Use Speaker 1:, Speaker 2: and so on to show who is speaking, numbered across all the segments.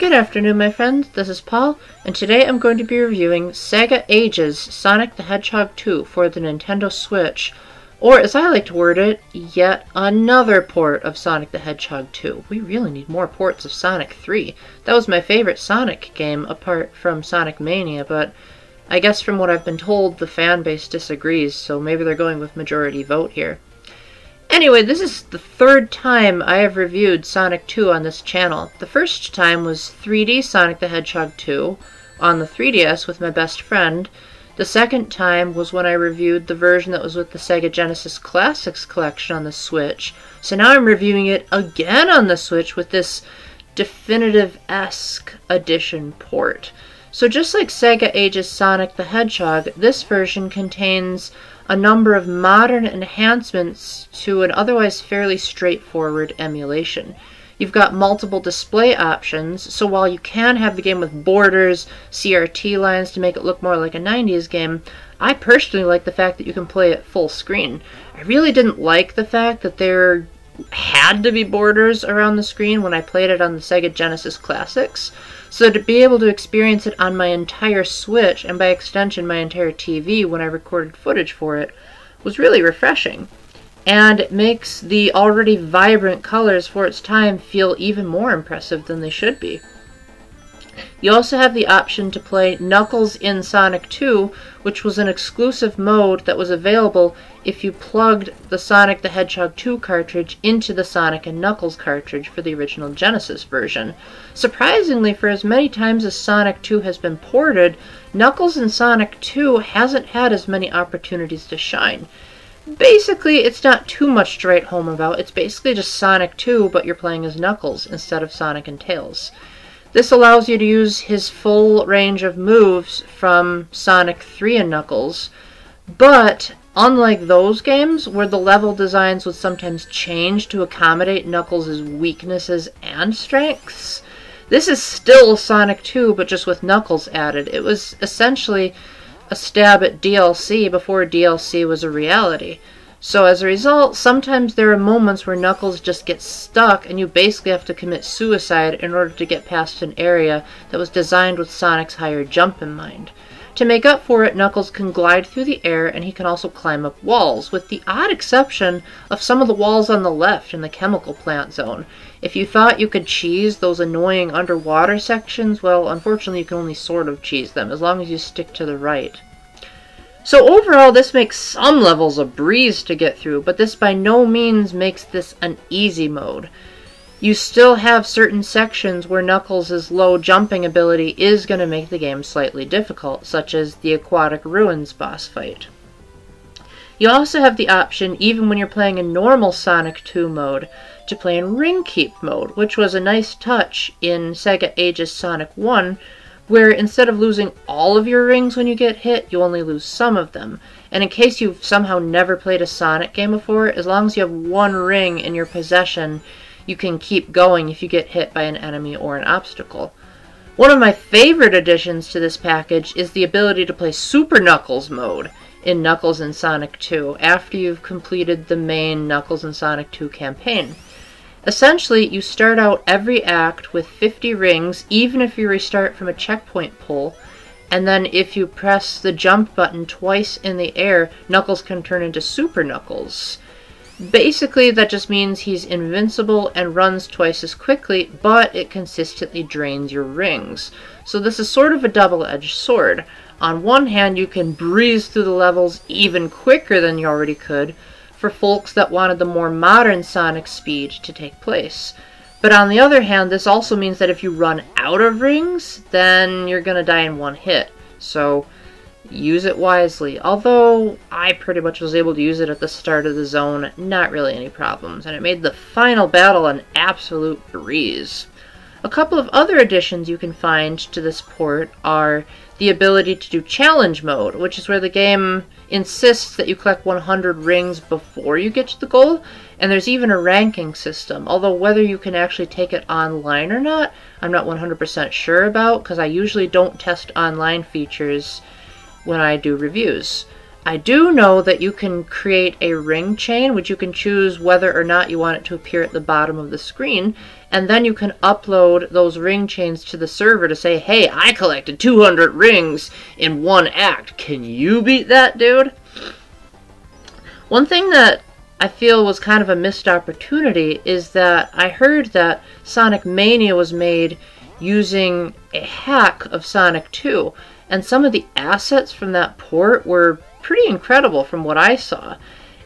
Speaker 1: Good afternoon, my friends. This is Paul, and today I'm going to be reviewing Sega Age's Sonic the Hedgehog 2 for the Nintendo Switch, or as I like to word it, yet another port of Sonic the Hedgehog 2. We really need more ports of Sonic 3. That was my favorite Sonic game, apart from Sonic Mania, but I guess from what I've been told, the fan base disagrees, so maybe they're going with majority vote here. Anyway, this is the third time I have reviewed Sonic 2 on this channel. The first time was 3D Sonic the Hedgehog 2 on the 3DS with my best friend. The second time was when I reviewed the version that was with the Sega Genesis Classics collection on the Switch. So now I'm reviewing it again on the Switch with this definitive-esque edition port. So just like Sega Age's Sonic the Hedgehog, this version contains a number of modern enhancements to an otherwise fairly straightforward emulation. You've got multiple display options, so while you can have the game with borders, CRT lines to make it look more like a 90s game, I personally like the fact that you can play it full screen. I really didn't like the fact that there had to be borders around the screen when I played it on the Sega Genesis Classics, so to be able to experience it on my entire Switch, and by extension my entire TV when I recorded footage for it, was really refreshing. And it makes the already vibrant colors for its time feel even more impressive than they should be. You also have the option to play Knuckles in Sonic 2, which was an exclusive mode that was available if you plugged the Sonic the Hedgehog 2 cartridge into the Sonic and Knuckles cartridge for the original Genesis version. Surprisingly, for as many times as Sonic 2 has been ported, Knuckles in Sonic 2 hasn't had as many opportunities to shine. Basically, it's not too much to write home about. It's basically just Sonic 2, but you're playing as Knuckles instead of Sonic and Tails. This allows you to use his full range of moves from Sonic 3 and Knuckles, but unlike those games, where the level designs would sometimes change to accommodate Knuckles' weaknesses and strengths, this is still Sonic 2, but just with Knuckles added. It was essentially a stab at DLC before DLC was a reality. So as a result, sometimes there are moments where Knuckles just gets stuck and you basically have to commit suicide in order to get past an area that was designed with Sonic's higher jump in mind. To make up for it, Knuckles can glide through the air and he can also climb up walls, with the odd exception of some of the walls on the left in the chemical plant zone. If you thought you could cheese those annoying underwater sections, well, unfortunately you can only sort of cheese them, as long as you stick to the right. So overall, this makes some levels a breeze to get through, but this by no means makes this an easy mode. You still have certain sections where Knuckles' low jumping ability is going to make the game slightly difficult, such as the Aquatic Ruins boss fight. You also have the option, even when you're playing in normal Sonic 2 mode, to play in Ring Keep mode, which was a nice touch in Sega Age's Sonic 1, where instead of losing all of your rings when you get hit, you only lose some of them. And in case you've somehow never played a Sonic game before, as long as you have one ring in your possession, you can keep going if you get hit by an enemy or an obstacle. One of my favorite additions to this package is the ability to play Super Knuckles mode in Knuckles and Sonic 2 after you've completed the main Knuckles and Sonic 2 campaign. Essentially, you start out every act with 50 rings, even if you restart from a checkpoint pull, and then if you press the jump button twice in the air, Knuckles can turn into Super Knuckles. Basically, that just means he's invincible and runs twice as quickly, but it consistently drains your rings. So this is sort of a double-edged sword. On one hand, you can breeze through the levels even quicker than you already could, for folks that wanted the more modern Sonic speed to take place. But on the other hand, this also means that if you run out of rings, then you're gonna die in one hit. So use it wisely. Although I pretty much was able to use it at the start of the zone, not really any problems, and it made the final battle an absolute breeze. A couple of other additions you can find to this port are the ability to do challenge mode, which is where the game insists that you collect 100 rings before you get to the goal, and there's even a ranking system, although whether you can actually take it online or not, I'm not 100% sure about, because I usually don't test online features when I do reviews. I do know that you can create a ring chain, which you can choose whether or not you want it to appear at the bottom of the screen, and then you can upload those ring chains to the server to say, hey, I collected 200 rings in one act. Can you beat that, dude? One thing that I feel was kind of a missed opportunity is that I heard that Sonic Mania was made using a hack of Sonic 2, and some of the assets from that port were pretty incredible from what I saw.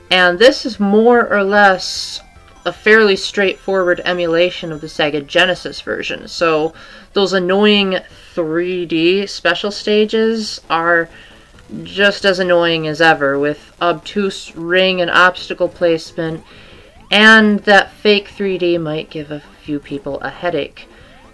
Speaker 1: And this is more or less a fairly straightforward emulation of the Sega Genesis version. So those annoying 3D special stages are just as annoying as ever, with obtuse ring and obstacle placement, and that fake 3D might give a few people a headache.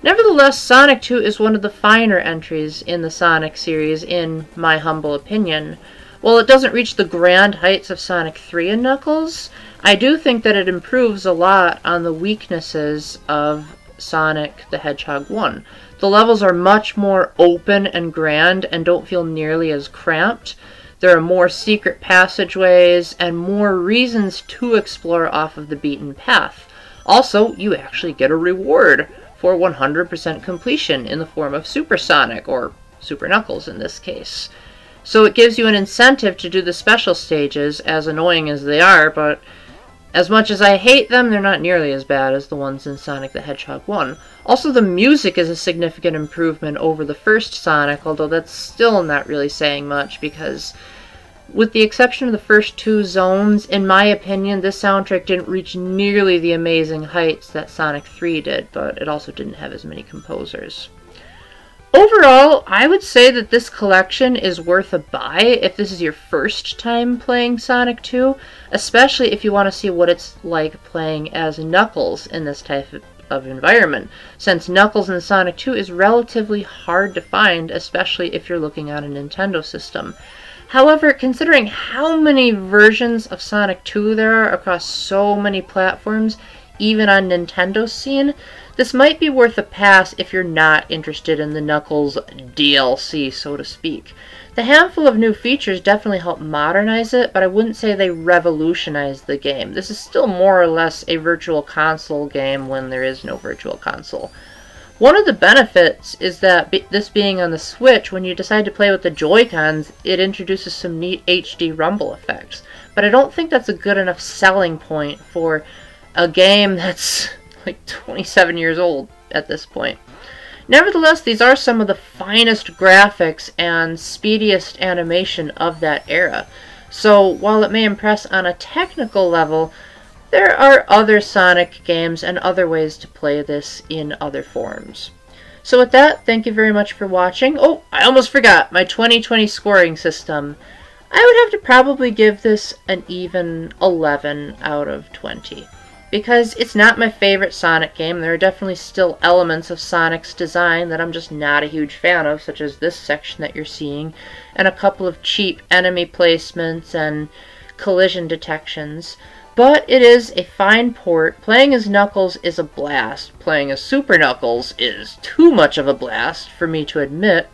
Speaker 1: Nevertheless, Sonic 2 is one of the finer entries in the Sonic series, in my humble opinion. While it doesn't reach the grand heights of Sonic 3 and Knuckles, I do think that it improves a lot on the weaknesses of Sonic the Hedgehog 1. The levels are much more open and grand and don't feel nearly as cramped. There are more secret passageways and more reasons to explore off of the beaten path. Also, you actually get a reward for 100% completion in the form of Super Sonic, or Super Knuckles in this case. So it gives you an incentive to do the special stages, as annoying as they are, but as much as I hate them, they're not nearly as bad as the ones in Sonic the Hedgehog 1. Also, the music is a significant improvement over the first Sonic, although that's still not really saying much, because with the exception of the first two zones, in my opinion, this soundtrack didn't reach nearly the amazing heights that Sonic 3 did, but it also didn't have as many composers. Overall, I would say that this collection is worth a buy if this is your first time playing Sonic 2, especially if you want to see what it's like playing as Knuckles in this type of environment, since Knuckles in Sonic 2 is relatively hard to find, especially if you're looking at a Nintendo system. However, considering how many versions of Sonic 2 there are across so many platforms, even on Nintendo's scene, this might be worth a pass if you're not interested in the Knuckles DLC, so to speak. The handful of new features definitely help modernize it, but I wouldn't say they revolutionized the game. This is still more or less a virtual console game when there is no virtual console. One of the benefits is that this being on the Switch, when you decide to play with the Joy-Cons, it introduces some neat HD rumble effects. But I don't think that's a good enough selling point for a game that's like 27 years old at this point. Nevertheless, these are some of the finest graphics and speediest animation of that era. So while it may impress on a technical level, there are other Sonic games and other ways to play this in other forms. So with that, thank you very much for watching. Oh, I almost forgot, my 2020 scoring system. I would have to probably give this an even 11 out of 20. Because it's not my favorite Sonic game. There are definitely still elements of Sonic's design that I'm just not a huge fan of, such as this section that you're seeing, and a couple of cheap enemy placements and collision detections. But it is a fine port. Playing as Knuckles is a blast. Playing as Super Knuckles is too much of a blast for me to admit.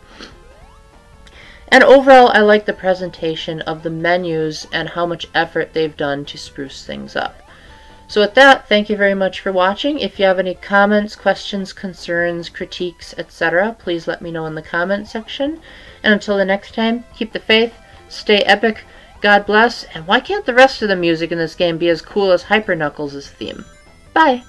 Speaker 1: And overall, I like the presentation of the menus and how much effort they've done to spruce things up. So with that, thank you very much for watching. If you have any comments, questions, concerns, critiques, etc., please let me know in the comment section. And until the next time, keep the faith, stay epic, God bless, and why can't the rest of the music in this game be as cool as Hyper Knuckles' theme? Bye!